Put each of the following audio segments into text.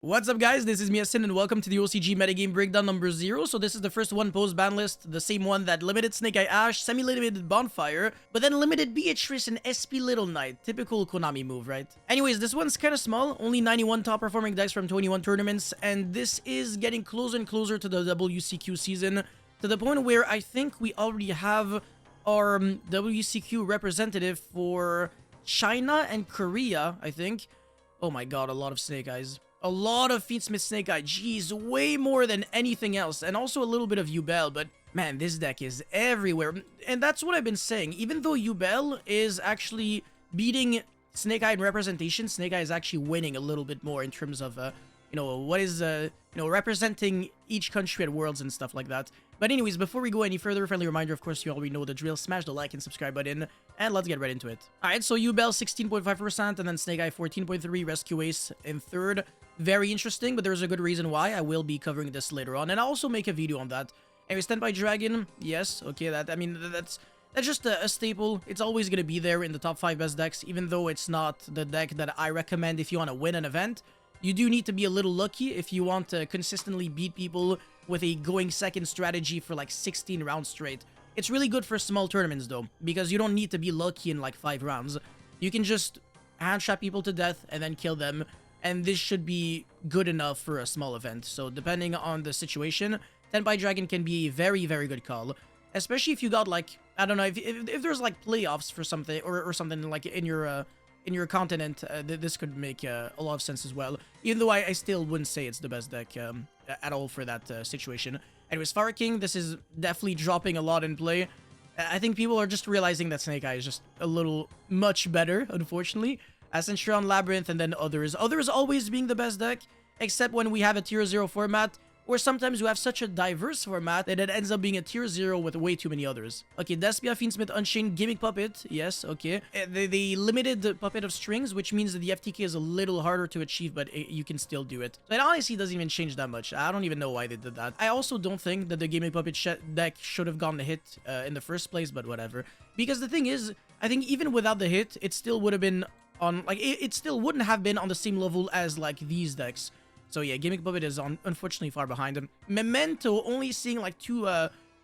What's up, guys? This is Miasin, and welcome to the OCG metagame breakdown number 0. So this is the first one post Banlist, the same one that limited Snake Eye Ash, semi-limited Bonfire, but then limited Beatrice and SP Little Knight. Typical Konami move, right? Anyways, this one's kind of small, only 91 top performing decks from 21 tournaments, and this is getting closer and closer to the WCQ season, to the point where I think we already have our WCQ representative for China and Korea, I think. Oh my god, a lot of Snake Eyes. A lot of Feetsmith Snake Eye, jeez, way more than anything else, and also a little bit of Ubel, but man, this deck is everywhere, and that's what I've been saying. Even though Ubel is actually beating Snake Eye in representation, Snake Eye is actually winning a little bit more in terms of, what is, representing each country at Worlds and stuff like that. But anyways, before we go any further, friendly reminder, of course, you already know the drill. Smash the like and subscribe button, and let's get right into it. Alright, so Ubel 16.5%, and then Snake Eye 14.3%, Rescue Ace in third. Very interesting, but there's a good reason why. I will be covering this later on, and I'll also make a video on that. Anyway, Standby Dragon, yes, okay, that's just a staple. It's always going to be there in the top 5 best decks, even though it's not the deck that I recommend if you want to win an event. You do need to be a little lucky if you want to consistently beat people with a going second strategy for like 16 rounds straight. It's really good for small tournaments though, because you don't need to be lucky in like 5 rounds. You can just handshot people to death and then kill them, and this should be good enough for a small event. So depending on the situation, Standby Dragon can be a very, very good call. Especially if you got like, I don't know, if there's like playoffs for something, or something like in your continent, this could make a lot of sense as well. Even though I still wouldn't say it's the best deck at all for that situation. Anyways, Fire King, this is definitely dropping a lot in play. I think people are just realizing that Snake Eye is just a little much better, unfortunately. Ascension, Labyrinth, and then Others. Others always being the best deck, except when we have a tier 0 format, or sometimes you have such a diverse format that it ends up being a tier 0 with way too many others. Okay, Despia, Fiendsmith, Unchained, Gimmick Puppet, yes, okay. They limited the Puppet of Strings, which means that the FTK is a little harder to achieve, but you can still do it. So it honestly doesn't even change that much. I don't even know why they did that. I also don't think that the Gimmick Puppet deck should have gotten a hit in the first place, but whatever. Because the thing is, I think even without the hit, it still would have been on, like, it still wouldn't have been on the same level as, like, these decks. So yeah, Gimmick Puppet is unfortunately far behind him. Memento only seeing like 2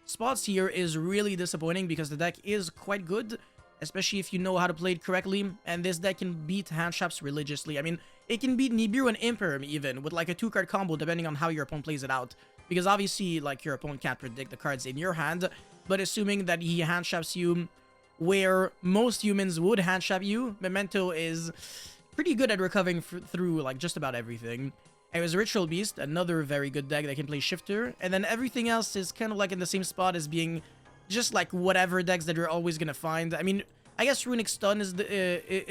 spots here is really disappointing, because the deck is quite good, especially if you know how to play it correctly, and this deck can beat handshops religiously. I mean, it can beat Nibiru and Imperm even, with like a 2-card combo depending on how your opponent plays it out. Because obviously, like, your opponent can't predict the cards in your hand, but assuming that he handshops you where most humans would handshop you, Memento is pretty good at recovering through like just about everything. It was Ritual Beast, another very good deck that can play Shifter, and then everything else is kind of like in the same spot as being just like whatever decks that you're always gonna find. I mean, I guess Runic Stun is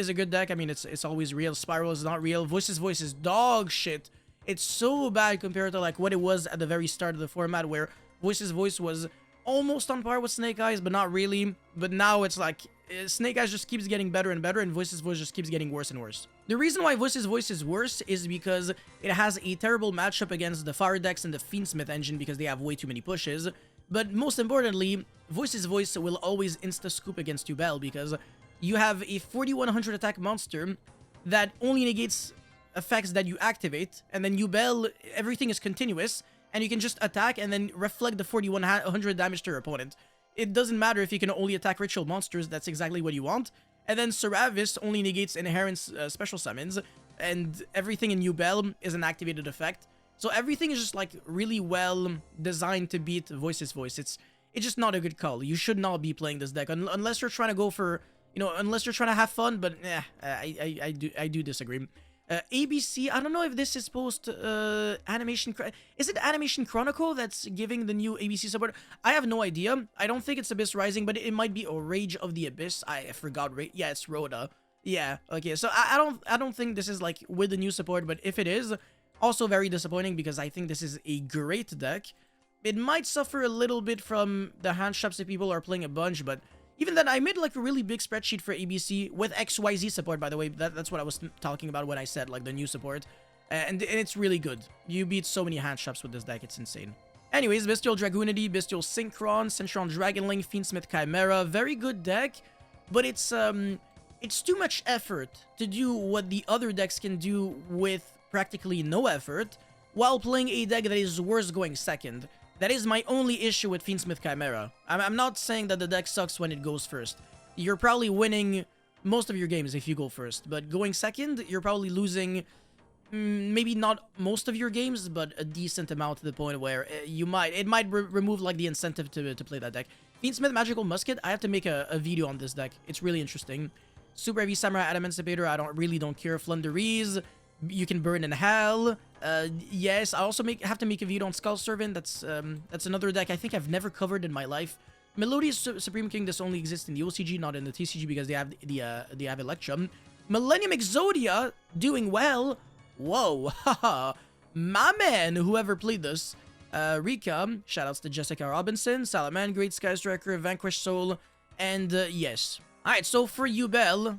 a good deck. I mean, it's always real. Spiral is not real. Voice is dog shit. It's so bad compared to like what it was at the very start of the format, where Voice was almost on par with Snake Eyes, but not really. But now it's like Snake Eyes just keeps getting better and better, and Voice just keeps getting worse and worse. The reason why Voice is worse is because it has a terrible matchup against the Fire decks and the Fiendsmith engine, because they have way too many pushes. But most importantly, Voice will always insta-scoop against Ubel, because you have a 4100 attack monster that only negates effects that you activate, and then Ubel, everything is continuous, and you can just attack and then reflect the 4100 damage to your opponent. It doesn't matter if you can only attack ritual monsters, that's exactly what you want. And then Seravis only negates inherent special summons, and everything in Ubel is an activated effect. So everything is just like really well designed to beat Voice's Voice. It's just not a good call. You should not be playing this deck unless you're trying to go for, unless you're trying to have fun, but I do disagree. ABC, I don't know if this is post Animation. Is it Animation Chronicle that's giving the new ABC support? I have no idea. I don't think it's Abyss Rising, but it might be a Rage of the Abyss. I forgot. Yeah, it's Rhoda. Yeah, okay. So I don't think this is like with the new support, but if it is, also very disappointing, because I think this is a great deck. It might suffer a little bit from the handshops if people are playing a bunch, but even then, I made like a really big spreadsheet for ABC with XYZ support, by the way. That's what I was talking about when I said like the new support. And it's really good. You beat so many handshops with this deck, it's insane. Anyways, Bestial Dragoonity, Bestial Synchron, Centron Dragonlink, Fiendsmith Chimera. Very good deck, but it's too much effort to do what the other decks can do with practically no effort, while playing a deck that is worse going second. That is my only issue with Fiendsmith Chimera. I'm not saying that the deck sucks when it goes first. You're probably winning most of your games if you go first, but going second, you're probably losing maybe not most of your games, but a decent amount to the point where it might remove like the incentive to play that deck. Fiendsmith Magical Musket, I have to make a video on this deck. It's really interesting. Super Heavy Samurai Adamantipator, I really don't care. Flunderies, you can burn in hell. Yes, I also have to make a video on Skull Servant. That's another deck I think I've never covered in my life. Melodious Supreme King, this only exists in the OCG, not in the TCG, because they have Electrum. Millennium Exodia, doing well. Whoa, haha, my man, whoever played this. Rika, shoutouts to Jessica Robinson, Salaman, Great Sky Striker, Vanquished Soul, and yes. Alright, so for Ubel,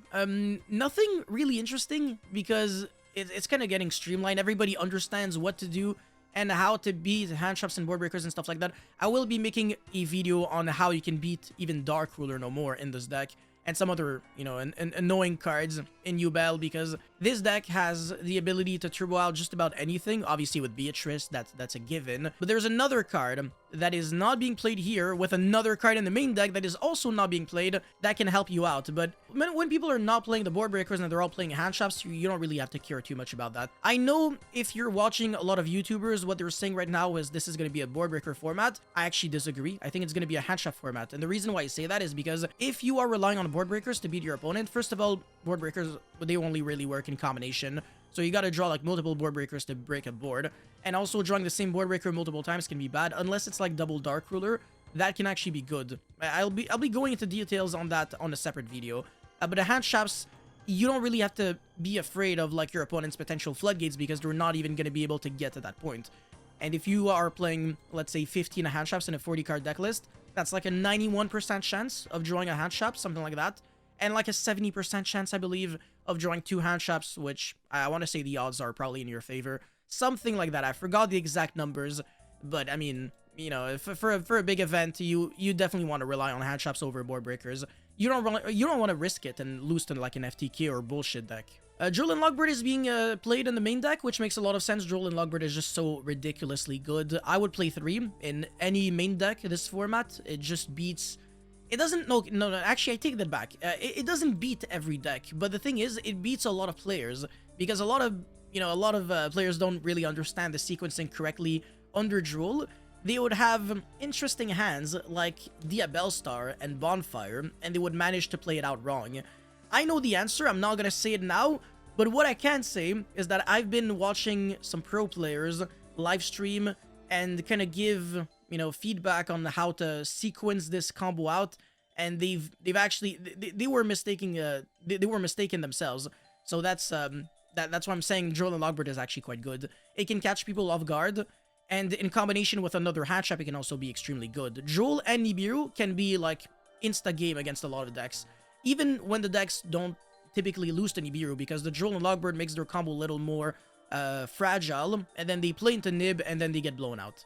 nothing really interesting, because it's kind of getting streamlined. Everybody understands what to do and how to beat hand traps and board breakers and stuff like that. I will be making a video on how you can beat even Dark Ruler no more in this deck, and some other, you know, annoying cards in Ubel, because this deck has the ability to turbo out just about anything. Obviously with Beatrice, that's a given. But there's another card that is not being played here, with another card in the main deck that is also not being played, that can help you out. But when people are not playing the board breakers and they're all playing hand traps, you don't really have to care too much about that. I know if you're watching a lot of YouTubers, what they're saying right now is this is going to be a board breaker format. I actually disagree. I think it's going to be a hand trap format. And the reason why I say that is because if you are relying on board breakers to beat your opponent, first of all, board breakers, they only really work in combination. So you gotta draw like multiple board breakers to break a board. And also drawing the same board breaker multiple times can be bad, unless it's like double Dark Ruler. That can actually be good. I'll be going into details on that on a separate video. But the hand traps, you don't really have to be afraid of like your opponent's potential floodgates, because they're not even gonna be able to get to that point. And if you are playing, let's say, 15 hand traps in a 40 card deck list, that's like a 91% chance of drawing a hand trap, something like that. And like a 70% chance, I believe, of drawing 2 hand traps, which I want to say the odds are probably in your favor. Something like that. I forgot the exact numbers, but I mean, you know, for a big event, you definitely want to rely on hand traps over board breakers. You don't want to risk it and lose to like an FTK or bullshit deck. Dueling Logbird is being played in the main deck, which makes a lot of sense. Dueling Logbird is just so ridiculously good. I would play 3 in any main deck this format. It just beats... It doesn't... No, actually, I take that back. It doesn't beat every deck, but the thing is, it beats a lot of players, because a lot of players don't really understand the sequencing correctly under Duel. They would have interesting hands like Diabellstar and Bonfire, and they would manage to play it out wrong. I know the answer, I'm not gonna say it now, but what I can say is that I've been watching some pro players live stream and kind of give, you know, feedback on how to sequence this combo out, and they've actually they were mistaken themselves. So that's why I'm saying Dueling Logbird is actually quite good. It can catch people off guard, and in combination with another hand trap, it can also be extremely good. Duel and Nibiru can be like insta game against a lot of decks, even when the decks don't typically lose to Nibiru, because the Dueling Logbird makes their combo a little more fragile, and then they play into Nib, and then they get blown out.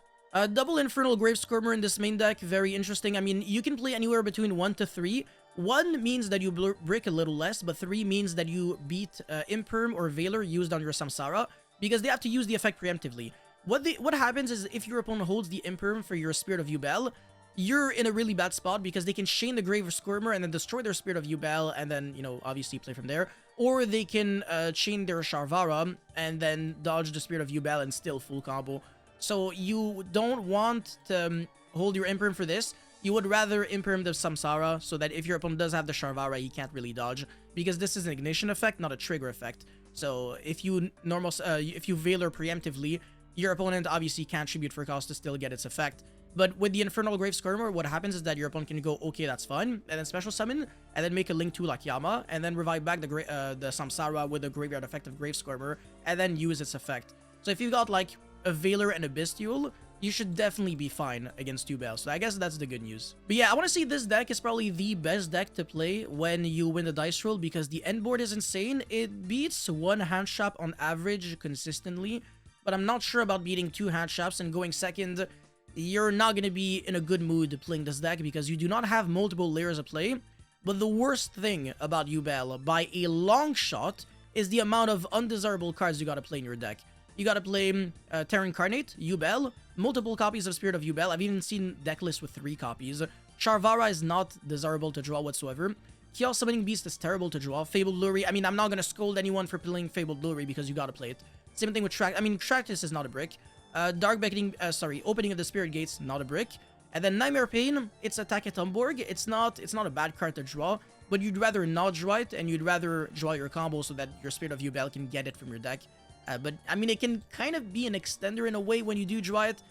Double Infernal Gravescormer in this main deck, very interesting. I mean, you can play anywhere between 1 to 3. 1 means that you brick a little less, but 3 means that you beat Imperm or Veiler used on your Samsara, because they have to use the effect preemptively. What happens is, if your opponent holds the Imperm for your Spirit of Ubel, you're in a really bad spot, because they can chain the Gravescormer and then destroy their Spirit of Ubel, and then, you know, obviously play from there. Or they can chain their Sharvara and then dodge the Spirit of Ubel and still full combo. So you don't want to hold your Imperm for this. You would rather Imperm the Samsara, so that if your opponent does have the Sharvara, he can't really dodge, because this is an ignition effect, not a trigger effect. So if you Veiler preemptively, your opponent obviously can't tribute for cost to still get its effect. But with the Infernal Gravescormer, what happens is that your opponent can go, okay, that's fun, and then special summon, and then make a link to like Yama, and then revive back the Samsara with the graveyard effect of Gravescormer, and then use its effect. So if you've got like a Veiler and a Bestial, you should definitely be fine against Ubel. So I guess that's the good news. But yeah, I want to say this deck is probably the best deck to play when you win the dice roll, because the end board is insane. It beats 1 hand trap on average consistently, but I'm not sure about beating 2 hand traps, and going second, you're not going to be in a good mood playing this deck, because you do not have multiple layers of play. But the worst thing about Ubel, by a long shot, is the amount of undesirable cards you gotta play in your deck. You gotta play Terra Incarnate, Ubel, multiple copies of Spirit of Ubel. I've even seen deck lists with 3 copies. Charvara is not desirable to draw whatsoever. Chaos Summoning Beast is terrible to draw. Fabled Lure, I mean, I'm not gonna scold anyone for playing Fabled Lure because you gotta play it. Same thing with Tractus is not a brick. Dark Beckoning, Opening of the Spirit Gates, not a brick. And then Nightmare Pain, it's Attack at Tomborg. It's not a bad card to draw, but you'd rather not draw it, and you'd rather draw your combo so that your Spirit of Ubel can get it from your deck. But, I mean, it can kind of be an extender in a way when you do draw it,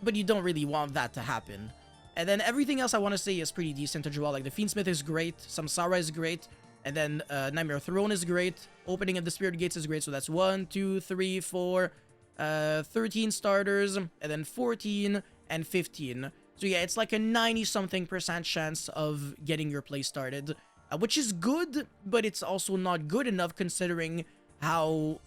but you don't really want that to happen. And then everything else I want to say is pretty decent to draw. Like, the Fiendsmith is great, Samsara is great, and then Nightmare Throne is great, Opening of the Spirit Gates is great, so that's 1, 2, 3, 4, 13 starters, and then 14 and 15. So yeah, it's like a 90-something% chance of getting your play started, which is good, but it's also not good enough considering how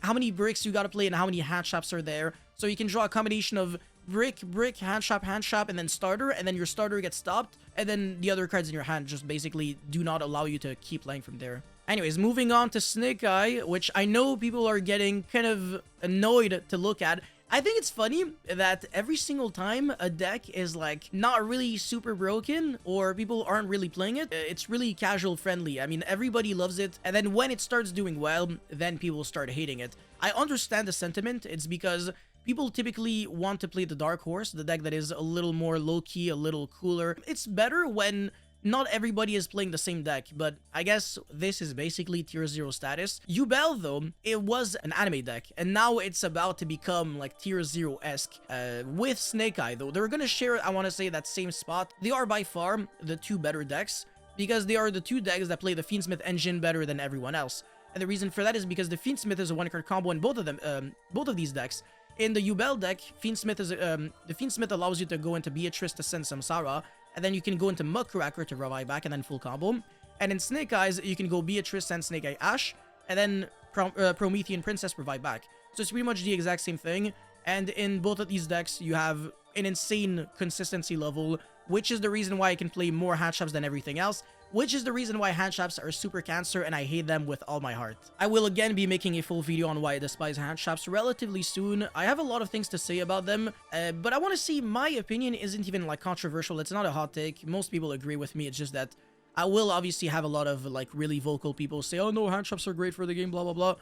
many bricks you gotta play and how many hand traps are there. So you can draw a combination of brick, hand trap, and then starter, and then your starter gets stopped, and then the other cards in your hand just basically do not allow you to keep playing from there. Anyways, moving on to Snake Eye, which I know people are getting kind of annoyed to look at. I think it's funny that every single time a deck is like not really super broken or people aren't really playing it, it's really casual friendly. I mean, everybody loves it, and then when it starts doing well, then people start hating it. I understand the sentiment. It's because people typically want to play the Dark Horse, the deck that is a little more low-key, a little cooler. It's better when not everybody is playing the same deck, but I guess this is basically tier 0 status. Ubel, though, it was an anime deck, and now it's about to become like tier 0-esque. With Snake Eye, though, they're gonna share, I want to say, that same spot. They are by far the 2 better decks, because they are the 2 decks that play the Fiendsmith engine better than everyone else. And the reason for that is because the Fiendsmith is a 1-card combo in both of these decks. In the Ubel deck, the Fiendsmith allows you to go into Beatrice to send Samsara, and then you can go into Muckracker to revive back and then full combo. And in Snake Eyes, you can go Beatrice and Snake Eye Ash, and then Promethean Princess revive back. So it's pretty much the exact same thing. And in both of these decks, you have an insane consistency level, which is the reason why I can play more hand traps than everything else, which is the reason why hand traps are super cancer and I hate them with all my heart. I will again be making a full video on why I despise hand traps relatively soon. I have a lot of things to say about them, but I want to see, my opinion isn't even like controversial. It's not a hot take. Most people agree with me. It's just that I will obviously have a lot of like really vocal people say, oh no, hand traps are great for the game, blah blah blah.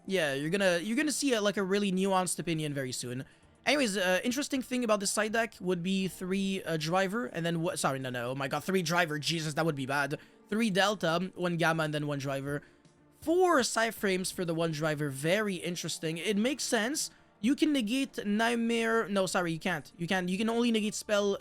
Yeah, you're gonna see like a really nuanced opinion very soon. Anyways, interesting thing about this side deck would be 3 driver, and then what? Sorry, no, oh my god, 3 driver. Jesus, that would be bad. 3 delta, 1 gamma, and then 1 driver. 4 side frames for the 1 driver. Very interesting. It makes sense. You can negate nightmare. No, sorry, you can't. You can only negate spell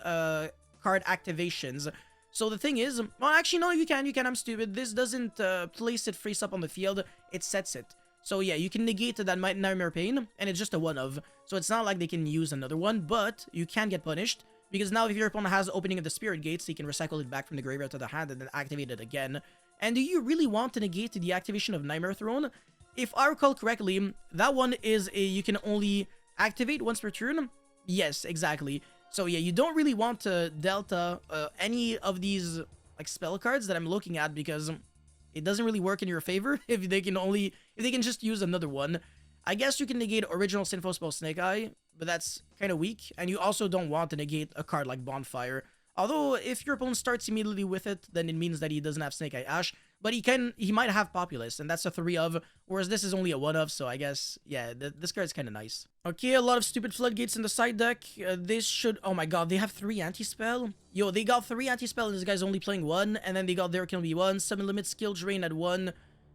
card activations. So the thing is, well, actually, no, you can. I'm stupid. This doesn't place it face up on the field. It sets it. So yeah, you can negate that Nightmare Pain, and it's just a 1-of. So it's not like they can use another one, but you can get punished. Because now if your opponent has Opening of the Spirit Gates, he can recycle it back from the graveyard to the hand and then activate it again. And do you really want to negate the activation of Nightmare Throne? If I recall correctly, that one is you can only activate once per turn. Yes, exactly. So yeah, you don't really want to delta any of these like spell cards that I'm looking at, because it doesn't really work in your favor if they can just use another one. I guess you can negate original Sinful Spell Snake Eye, but that's kind of weak. And you also don't want to negate a card like Bonfire. Although, if your opponent starts immediately with it, then it means that he doesn't have Snake Eye Ash. But he might have Populous, and that's a 3-of, whereas this is only a 1-of, so I guess, yeah, this card's kind of nice. Okay, a lot of stupid Floodgates in the side deck. This should... Oh my god, they have 3 anti-spell? Yo, they got 3 anti-spell, and this guy's only playing 1, and then they got There Can Be 1, Summon Limit, Skill Drain at 1.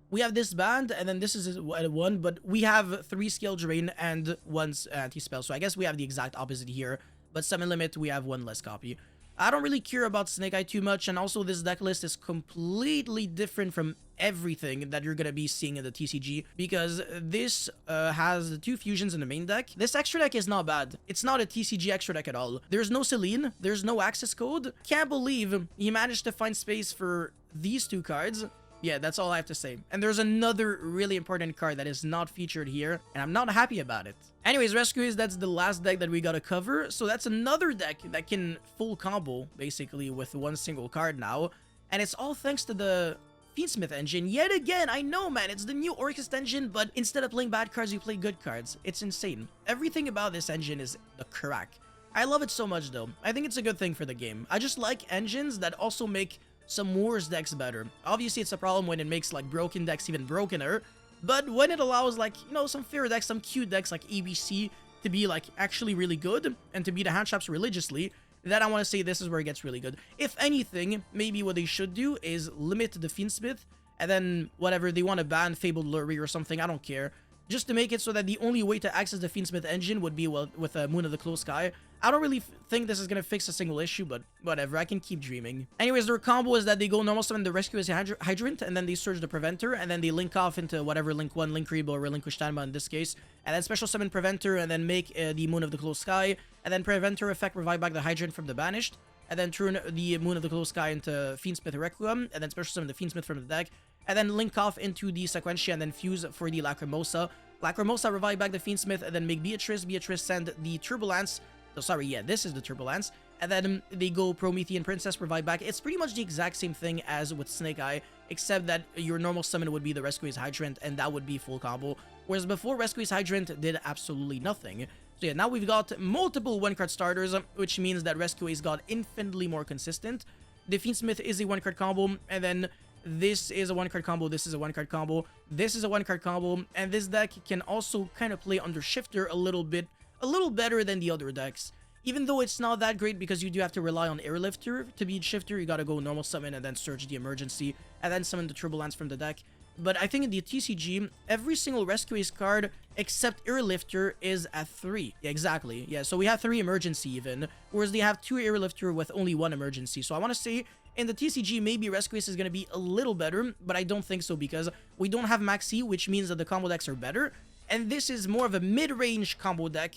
We have this band, and then this is at 1, but we have 3 Skill Drain and 1 anti-spell, so I guess we have the exact opposite here. But Summon Limit, we have 1 less copy. I don't really care about Snake Eye too much, and also this deck list is completely different from everything that you're gonna be seeing in the TCG, because this has the 2 fusions in the main deck. This extra deck is not bad. It's not a TCG extra deck at all. There's no Celine, there's no access code. Can't believe he managed to find space for these 2 cards. Yeah, that's all I have to say. And there's another really important card that is not featured here, and I'm not happy about it. Anyways, Rescuers, that's the last deck that we gotta cover. So that's another deck that can full combo, basically, with 1 single card now. And it's all thanks to the Fiendsmith engine. Yet again, I know, man, it's the new Orchest engine, but instead of playing bad cards, you play good cards. It's insane. Everything about this engine is the crack. I love it so much, though. I think it's a good thing for the game. I just like engines that also make some Wars decks better. Obviously, it's a problem when it makes, like, broken decks even brokener, but when it allows, like, you know, some fair decks, some cute decks like ABC to be, like, actually really good and to beat the hand traps religiously, then I want to say this is where it gets really good. If anything, maybe what they should do is limit the Fiendsmith, and then whatever, they want to ban Fabled Lurry or something, I don't care. Just to make it so that the only way to access the Fiendsmith engine would be with Moon of the Closed Sky. I don't really think this is going to fix a single issue, but whatever, I can keep dreaming. Anyways, their combo is that they go normal summon the Rescue as Hydrant, and then they Surge the Preventer, and then they link off into whatever Link 1, Link Rebo, or Relinquish Tanma in this case, and then special summon Preventer, and then make the Moon of the Closed Sky, and then Preventer effect revive back the Hydrant from the Banished, and then turn the Moon of the Closed Sky into Fiendsmith Requiem, and then special summon the Fiendsmith from the deck, and then link off into the Sequentia, and then fuse for the Lacrimosa. Lacrimosa revive back the Fiendsmith, and then make Beatrice send the Turbulence. So sorry, yeah, this is the Turbulence. And then they go Promethean Princess, revive back. It's pretty much the exact same thing as with Snake Eye, except that your normal summon would be the Rescue Ace Hydrant, and that would be full combo. Whereas before, Rescue Ace Hydrant did absolutely nothing. So yeah, now we've got multiple one-card starters, which means that Rescue Ace got infinitely more consistent. The Fiendsmith is a one-card combo, and then this is a one-card combo, this is a one-card combo, this is a one-card combo, and this deck can also kind of play under Shifter a little better than the other decks. Even though it's not that great because you do have to rely on Airlifter to beat Shifter, you gotta go normal summon and then Surge the Emergency, and then summon the Turbulence from the deck. But I think in the TCG, every single Rescue Ace card except Airlifter is at 3. Yeah, exactly. Yeah, so we have 3 Emergency even, whereas they have 2 Airlifter with only 1 Emergency. So I want to say, in the TCG, maybe Rescue Ace is going to be a little better, but I don't think so because we don't have Maxi, which means that the combo decks are better. And this is more of a mid-range combo deck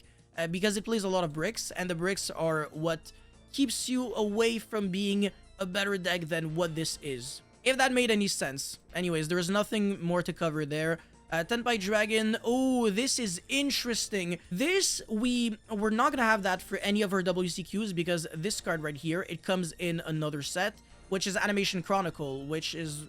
because it plays a lot of bricks, and the bricks are what keeps you away from being a better deck than what this is. If that made any sense. Anyways, there is nothing more to cover there. Tenpai Dragon. Oh, this is interesting. This, we're not going to have that for any of our WCQs because this card right here, it comes in another set, which is Animation Chronicle, which is,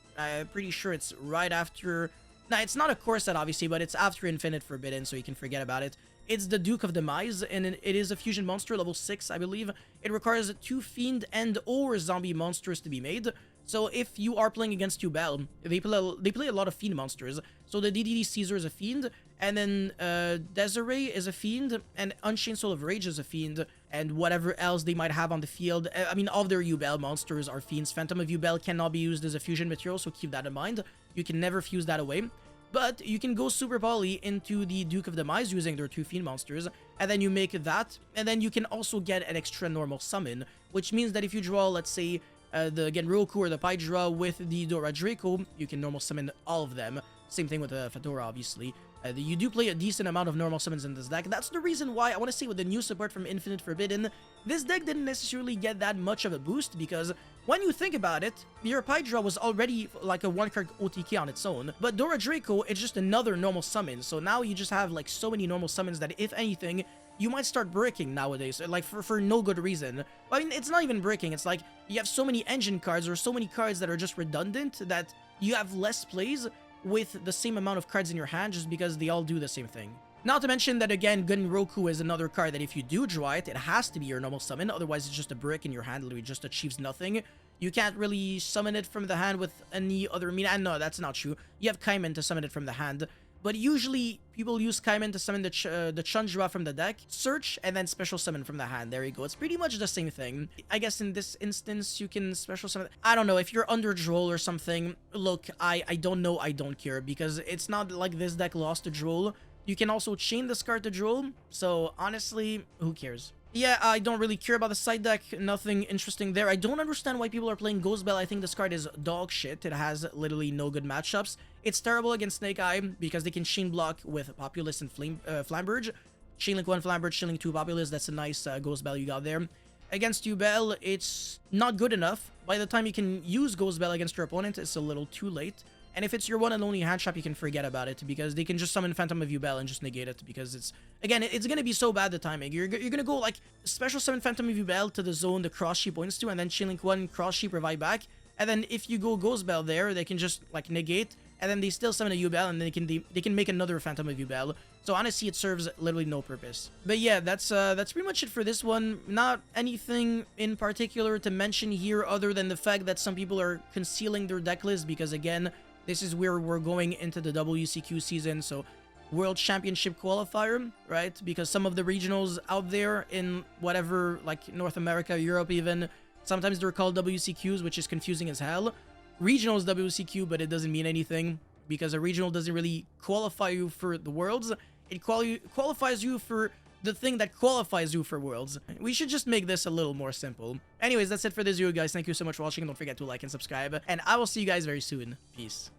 pretty sure it's right after... Nah, it's not a core set, obviously, but it's after Infinite Forbidden, so you can forget about it. It's the Duke of Demise, and it is a fusion monster, level 6, I believe. It requires 2 Fiend and or Zombie monsters to be made. So if you are playing against Ubel, they play a lot of Fiend monsters. So the DDD Caesar is a Fiend, and then Desiree is a Fiend, and Unchained Soul of Rage is a Fiend, and whatever else they might have on the field. I mean, all of their Ubel monsters are Fiends. Phantom of Ubel cannot be used as a fusion material, so keep that in mind. You can never fuse that away. But you can go Super Poly into the Duke of Demise using their 2 Fiend monsters, and then you make that, and then you can also get an extra normal summon, which means that if you draw, let's say, the Genroku or the Pydra with the Dora Draco, you can normal summon all of them. Same thing with the Fedora, obviously. You do play a decent amount of normal summons in this deck. That's the reason why I want to say with the new support from Infinite Forbidden, this deck didn't necessarily get that much of a boost because when you think about it, your Pydra was already like a one-card OTK on its own, but Dora Draco is just another normal summon. So now you just have like so many normal summons that if anything, you might start breaking nowadays, like for no good reason. I mean, it's not even breaking, it's like you have so many engine cards or so many cards that are just redundant that you have less plays with the same amount of cards in your hand just because they all do the same thing. Not to mention that again, Genroku is another card that if you do draw it, it has to be your normal summon, otherwise it's just a brick in your hand, literally just achieves nothing. You can't really summon it from the hand with any other mean, and no, that's not true. You have Kaiman to summon it from the hand. But usually, people use Kaiman to summon the Chandra from the deck, search, and then special summon from the hand. There you go. It's pretty much the same thing. I guess in this instance, you can special summon... I don't know, if you're under Droll or something, look, I don't know, I don't care, because it's not like this deck lost to Droll. You can also chain this card to Droll, so honestly, who cares? Yeah, I don't really care about the side deck. Nothing interesting there. I don't understand why people are playing Ghost Bell. I think this card is dog shit. It has literally no good matchups. It's terrible against Snake Eye because they can chain block with Populous and Flamberge. Chain Link 1 Flamberge, Chain Link 2 Populous. That's a nice Ghost Bell you got there. Against Ubel, it's not good enough. By the time you can use Ghost Bell against your opponent, it's a little too late. And if it's your one and only hand trap, you can forget about it because they can just summon Phantom of Ubel and just negate it because it's, again, it's going to be so bad the timing. You're going to go like special summon Phantom of Ubel to the zone the cross she points to and then Chain Link 1 cross she revive back. And then if you go Ghost Bell there, they can just like negate, and then they still summon a Ubel, and then they can make another Phantom of Ubel. So honestly, it serves literally no purpose. But yeah, that's pretty much it for this one. Not anything in particular to mention here other than the fact that some people are concealing their deck list because again, this is where we're going into the WCQ season, so World Championship qualifier, right? Because some of the regionals out there in whatever, like North America, Europe even, sometimes they're called WCQs, which is confusing as hell. Regional is WCQ, but it doesn't mean anything because a regional doesn't really qualify you for the Worlds. It qualifies you for the thing that qualifies you for Worlds. We should just make this a little more simple. Anyways, that's it for this video, guys. Thank you so much for watching. Don't forget to like and subscribe, and I will see you guys very soon. Peace.